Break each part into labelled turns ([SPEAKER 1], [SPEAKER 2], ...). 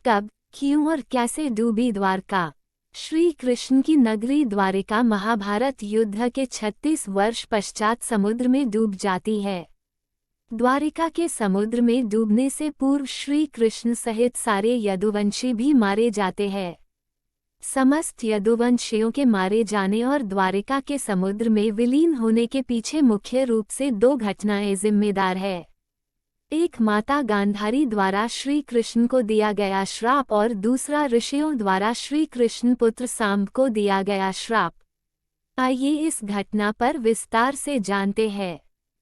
[SPEAKER 1] कब, क्यों और कैसे डूबी द्वारका? श्री कृष्ण की नगरी द्वारिका महाभारत युद्ध के 36 वर्ष पश्चात समुद्र में डूब जाती है। द्वारिका के समुद्र में डूबने से पूर्व श्री कृष्ण सहित सारे यदुवंशी भी मारे जाते हैं। समस्त यदुवंशियों के मारे जाने और द्वारिका के समुद्र में विलीन होने के पीछे मुख्य रूप से दो घटनाएं जिम्मेदार है। एक माता गांधारी द्वारा श्री कृष्ण को दिया गया श्राप और दूसरा ऋषियों द्वारा श्री कृष्ण पुत्र सांब को दिया गया श्राप। आइए इस घटना पर विस्तार से जानते हैं।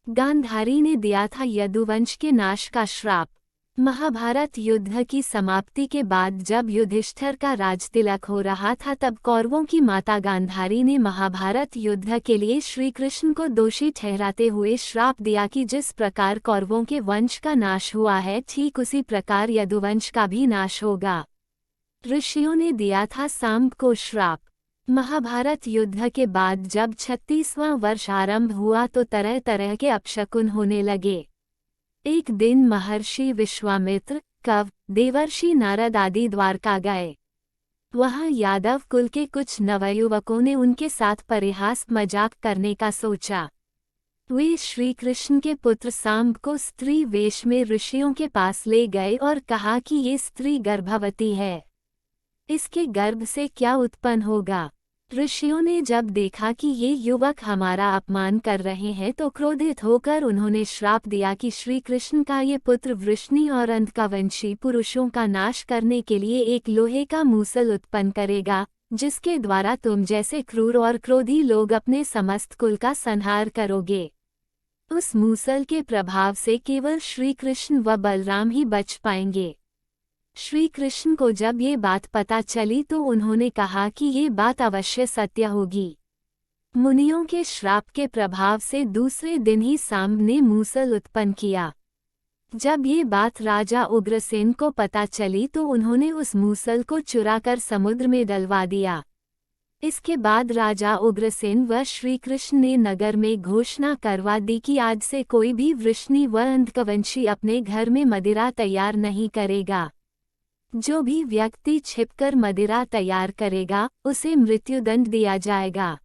[SPEAKER 1] गांधारी ने दिया था यदुवंश के नाश का श्राप। महाभारत युद्ध की समाप्ति के बाद जब युधिष्ठिर का राजतिलक हो रहा था तब कौरवों की माता गांधारी ने महाभारत युद्ध के लिए श्री कृष्ण को दोषी ठहराते हुए श्राप दिया कि जिस प्रकार कौरवों के वंश का नाश हुआ है ठीक उसी प्रकार यदुवंश का भी नाश होगा। ऋषियों ने दिया था सांब को श्राप। महाभारत युद्ध के बाद जब 36वां वर्ष आरंभ हुआ तो तरह तरह के अपशकुन होने लगे। एक दिन महर्षि विश्वामित्र, कव, देवर्षि नारद आदि द्वारका गए। वहां यादव कुल के कुछ नवयुवकों ने उनके साथ परिहास मजाक करने का सोचा। वे श्री कृष्ण के पुत्र सांब को स्त्री वेश में ऋषियों के पास ले गए और कहा कि ये स्त्री गर्भवती है, इसके गर्भ से क्या उत्पन्न होगा। ऋषियों ने जब देखा कि ये युवक हमारा अपमान कर रहे हैं तो क्रोधित होकर उन्होंने श्राप दिया कि श्री कृष्ण का ये पुत्र वृष्णि और अंधकवंशी पुरुषों का नाश करने के लिए एक लोहे का मूसल उत्पन्न करेगा, जिसके द्वारा तुम जैसे क्रूर और क्रोधी लोग अपने समस्त कुल का संहार करोगे। उस मूसल के प्रभाव से केवल श्री कृष्ण व बलराम ही बच पाएंगे। श्री कृष्ण को जब ये बात पता चली तो उन्होंने कहा कि ये बात अवश्य सत्य होगी। मुनियों के श्राप के प्रभाव से दूसरे दिन ही सांब ने मूसल उत्पन्न किया। जब ये बात राजा उग्रसेन को पता चली तो उन्होंने उस मूसल को चुराकर समुद्र में डलवा दिया। इसके बाद राजा उग्रसेन व श्री कृष्ण ने नगर में घोषणा करवा दी कि आज से कोई भी वृष्णि व अंधकवंशी अपने घर में मदिरा तैयार नहीं करेगा। जो भी व्यक्ति छिपकर मदिरा तैयार करेगा उसे मृत्युदंड दिया जाएगा।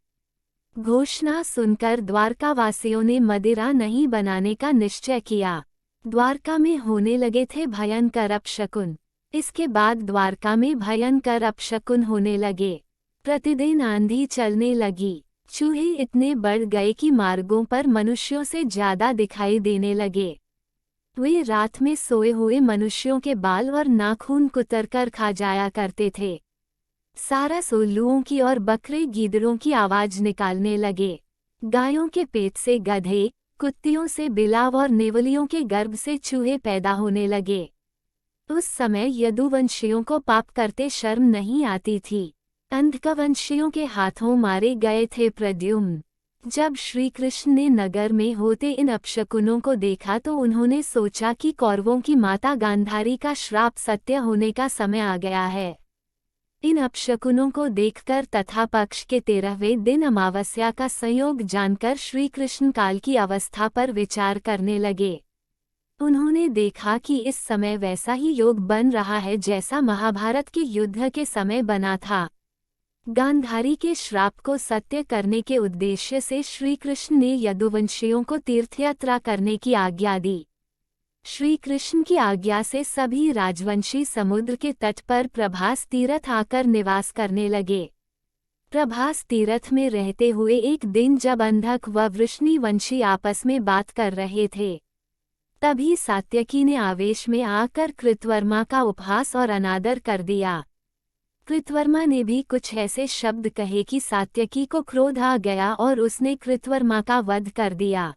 [SPEAKER 1] घोषणा सुनकर द्वारकावासियों ने मदिरा नहीं बनाने का निश्चय किया। द्वारका में होने लगे थे भयंकर अपशकुन। इसके बाद द्वारका में भयंकर अपशकुन होने लगे। प्रतिदिन आंधी चलने लगी। चूहे इतने बढ़ गए कि मार्गों पर मनुष्यों से ज्यादा दिखाई देने लगे। वे रात में सोए हुए मनुष्यों के बाल और नाखून कुतरकर खा जाया करते थे। सारस उल्लुओं की और बकरे गीदड़ों की आवाज निकालने लगे। गायों के पेट से गधे, कुत्तियों से बिलाव और नेवलियों के गर्भ से चूहे पैदा होने लगे। उस समय यदुवंशियों को पाप करते शर्म नहीं आती थी। अंधकवंशियों के हाथों मारे गए थे प्रद्युम्न। जब श्री कृष्ण ने नगर में होते इन अपशकुनों को देखा तो उन्होंने सोचा कि कौरवों की माता गांधारी का श्राप सत्य होने का समय आ गया है। इन अपशकुनों को देखकर तथा पक्ष के 13वें दिन अमावस्या का संयोग जानकर श्री कृष्ण काल की अवस्था पर विचार करने लगे। उन्होंने देखा कि इस समय वैसा ही योग बन रहा है जैसा महाभारत के युद्ध के समय बना था। गांधारी के श्राप को सत्य करने के उद्देश्य से श्री कृष्ण ने यदुवंशियों को तीर्थयात्रा करने की आज्ञा दी। श्री कृष्ण की आज्ञा से सभी राजवंशी समुद्र के तट पर प्रभास तीर्थ आकर निवास करने लगे। प्रभास तीर्थ में रहते हुए एक दिन जब अंधक व वृष्णिवंशी आपस में बात कर रहे थे, तभी सात्यकी ने आवेश में आकर कृतवर्मा का उपहास और अनादर कर दिया। कृतवर्मा ने भी कुछ ऐसे शब्द कहे कि सात्यकी को क्रोध आ गया और उसने कृतवर्मा का वध कर दिया।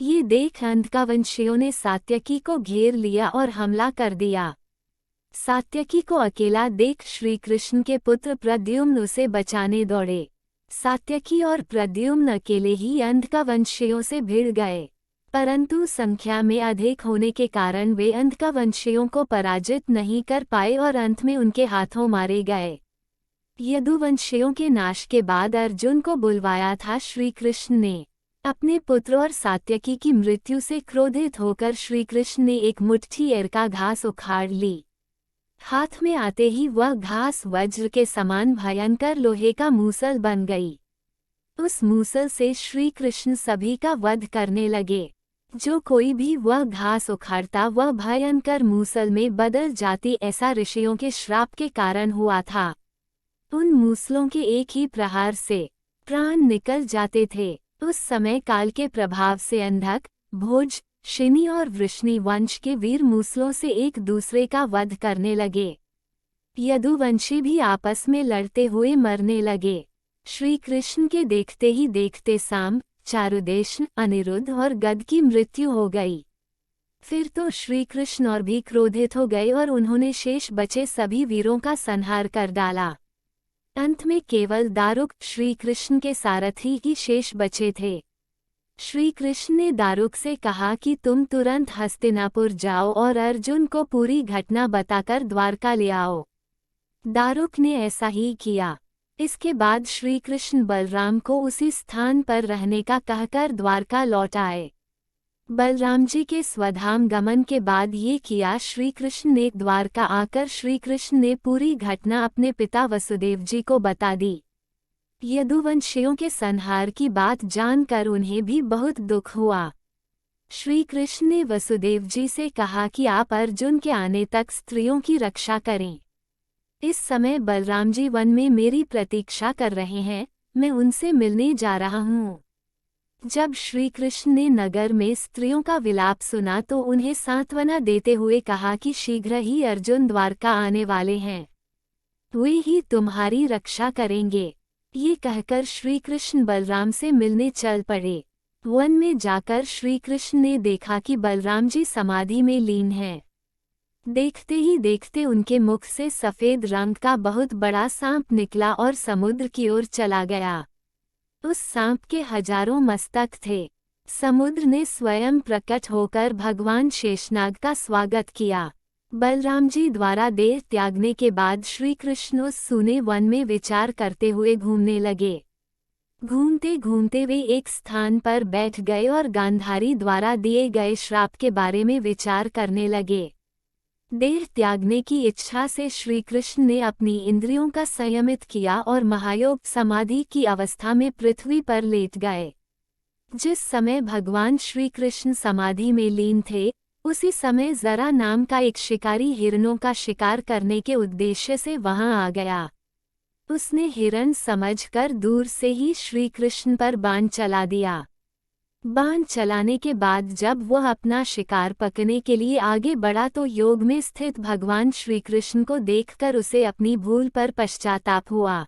[SPEAKER 1] ये देख अंधकवंशियों ने सात्यकी को घेर लिया और हमला कर दिया। सात्यकी को अकेला देख श्री कृष्ण के पुत्र प्रद्युम्न उसे बचाने दौड़े। सात्यकी और प्रद्युम्न अकेले ही अंधकवंशियों से भिड़ गए, परंतु संख्या में अधिक होने के कारण वे अंधकवंशियों को पराजित नहीं कर पाए और अंत में उनके हाथों मारे गए। यदुवंशियों के नाश के बाद अर्जुन को बुलवाया था श्री कृष्ण ने। अपने पुत्र और सात्यकी की मृत्यु से क्रोधित होकर श्री कृष्ण ने एक मुट्ठी एरका घास उखाड़ ली। हाथ में आते ही वह घास वज्र के समान भयंकर लोहे का मूसल बन गई। उस मूसल से श्री कृष्ण सभी का वध करने लगे। जो कोई भी वह घास उखाड़ता वह भयंकर मूसल में बदल जाती, ऐसा ऋषियों के श्राप के कारण हुआ था। उन मूसलों के एक ही प्रहार से प्राण निकल जाते थे। उस समय काल के प्रभाव से अंधक, भोज, शिनी और वृष्णि वंश के वीर मूसलों से एक दूसरे का वध करने लगे। यदुवंशी भी आपस में लड़ते हुए मरने लगे। श्री कृष्ण के देखते ही देखते सांब, चारुदेशन, अनिरुद्ध और गद की मृत्यु हो गई। फिर तो श्री कृष्ण और भी क्रोधित हो गए और उन्होंने शेष बचे सभी वीरों का संहार कर डाला। अंत में केवल दारुक, श्री कृष्ण के सारथी ही शेष बचे थे। श्री कृष्ण ने दारुक से कहा कि तुम तुरंत हस्तिनापुर जाओ और अर्जुन को पूरी घटना बताकर द्वारका ले आओ। दारुक ने ऐसा ही किया। इसके बाद श्री कृष्ण बलराम को उसी स्थान पर रहने का कहकर द्वारका लौट आए। बलराम जी के स्वधाम गमन के बाद ये किया श्री कृष्ण ने द्वारका आकर श्री कृष्ण ने पूरी घटना अपने पिता वसुदेव जी को बता दी। यदुवंशियों के संहार की बात जानकर उन्हें भी बहुत दुख हुआ। श्री कृष्ण ने वसुदेव जी से कहा कि आप अर्जुन के आने तक स्त्रियों की रक्षा करें। इस समय बलराम जी वन में मेरी प्रतीक्षा कर रहे हैं, मैं उनसे मिलने जा रहा हूँ। जब श्री कृष्ण ने नगर में स्त्रियों का विलाप सुना तो उन्हें सांत्वना देते हुए कहा कि शीघ्र ही अर्जुन द्वारका आने वाले हैं, वे ही तुम्हारी रक्षा करेंगे। ये कहकर श्री कृष्ण बलराम से मिलने चल पड़े। वन में जाकर श्री कृष्ण ने देखा कि बलराम जी समाधि में लीन हैं। देखते ही देखते उनके मुख से सफेद रंग का बहुत बड़ा सांप निकला और समुद्र की ओर चला गया। उस सांप के हजारों मस्तक थे। समुद्र ने स्वयं प्रकट होकर भगवान शेषनाग का स्वागत किया। बलराम जी द्वारा देह त्यागने के बाद श्री कृष्ण उस सूने वन में विचार करते हुए घूमने लगे। घूमते घूमते वे एक स्थान पर बैठ गए और गांधारी द्वारा दिए गए श्राप के बारे में विचार करने लगे। देह त्यागने की इच्छा से श्री कृष्ण ने अपनी इंद्रियों का संयमित किया और महायोग समाधि की अवस्था में पृथ्वी पर लेट गए। जिस समय भगवान श्री कृष्ण समाधि में लीन थे, उसी समय जरा नाम का एक शिकारी हिरणों का शिकार करने के उद्देश्य से वहां आ गया। उसने हिरण समझकर दूर से ही श्री कृष्ण पर बाण चला दिया। बाण चलाने के बाद जब वह अपना शिकार पकड़ने के लिए आगे बढ़ा तो योग में स्थित भगवान श्री कृष्ण को देखकर उसे अपनी भूल पर पश्चाताप हुआ।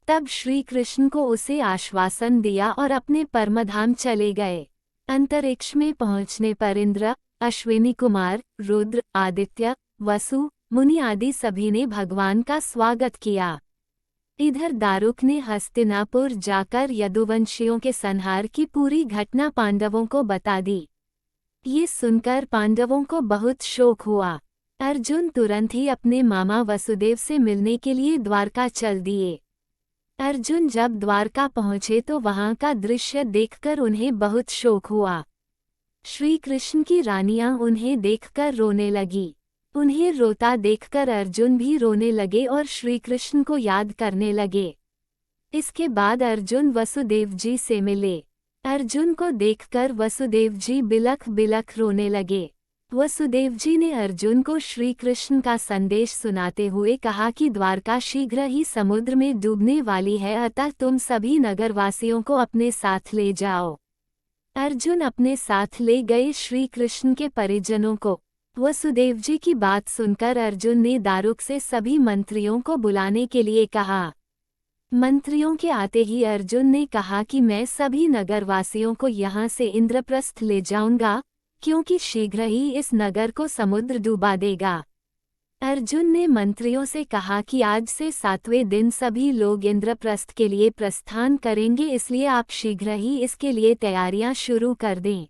[SPEAKER 1] तब श्री कृष्ण को उसे आश्वासन दिया और अपने परमधाम चले गए। अंतरिक्ष में पहुंचने पर इंद्र, अश्विनी कुमार, रुद्र, आदित्य, वसु, मुनि आदि सभी ने भगवान का स्वागत किया। इधर दारुक ने हस्तिनापुर जाकर यदुवंशियों के संहार की पूरी घटना पांडवों को बता दी। ये सुनकर पांडवों को बहुत शोक हुआ। अर्जुन तुरंत ही अपने मामा वसुदेव से मिलने के लिए द्वारका चल दिए। अर्जुन जब द्वारका पहुंचे तो वहां का दृश्य देखकर उन्हें बहुत शोक हुआ। श्री कृष्ण की रानियां उन्हें देखकर रोने लगी। उन्हें रोता देखकर अर्जुन भी रोने लगे और श्री कृष्ण को याद करने लगे। इसके बाद अर्जुन वसुदेव जी से मिले। अर्जुन को देखकर वसुदेव जी बिलख बिलख रोने लगे। वसुदेव जी ने अर्जुन को श्री कृष्ण का संदेश सुनाते हुए कहा कि द्वारका शीघ्र ही समुद्र में डूबने वाली है, अतः तुम सभी नगरवासियों को अपने साथ ले जाओ। अर्जुन अपने साथ ले गए श्री कृष्ण के परिजनों को। वसुदेव जी की बात सुनकर अर्जुन ने दारुक से सभी मंत्रियों को बुलाने के लिए कहा। मंत्रियों के आते ही अर्जुन ने कहा कि मैं सभी नगरवासियों को यहाँ से इंद्रप्रस्थ ले जाऊंगा, क्योंकि शीघ्र ही इस नगर को समुद्र डुबा देगा। अर्जुन ने मंत्रियों से कहा कि आज से 7वें दिन सभी लोग इंद्रप्रस्थ के लिए प्रस्थान करेंगे, इसलिए आप शीघ्र ही इसके लिए तैयारियां शुरू कर दें।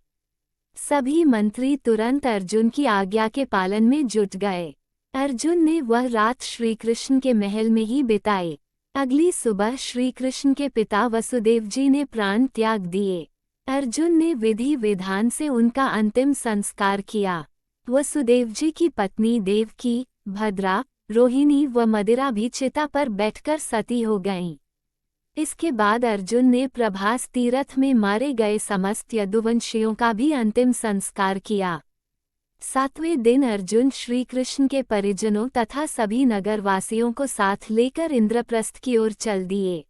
[SPEAKER 1] सभी मंत्री तुरंत अर्जुन की आज्ञा के पालन में जुट गए। अर्जुन ने वह रात श्री कृष्ण के महल में ही बिताई। अगली सुबह श्री कृष्ण के पिता वसुदेव जी ने प्राण त्याग दिए। अर्जुन ने विधि विधान से उनका अंतिम संस्कार किया। वसुदेव जी की पत्नी देवकी, भद्रा, रोहिणी व मदिरा भी चिता पर बैठकर सती हो गईं। इसके बाद अर्जुन ने प्रभास तीर्थ में मारे गए समस्त यदुवंशियों का भी अंतिम संस्कार किया। 7वें दिन अर्जुन श्री कृष्ण के परिजनों तथा सभी नगरवासियों को साथ लेकर इंद्रप्रस्थ की ओर चल दिए।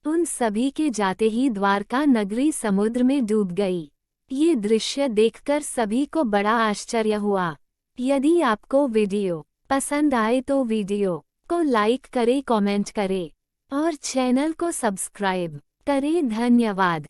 [SPEAKER 1] उन सभी के जाते ही द्वारका नगरी समुद्र में डूब गई। ये दृश्य देखकर सभी को बड़ा आश्चर्य हुआ। यदि आपको वीडियो पसंद आए तो वीडियो को लाइक करें, कमेंट करें और चैनल को सब्सक्राइब करें। धन्यवाद।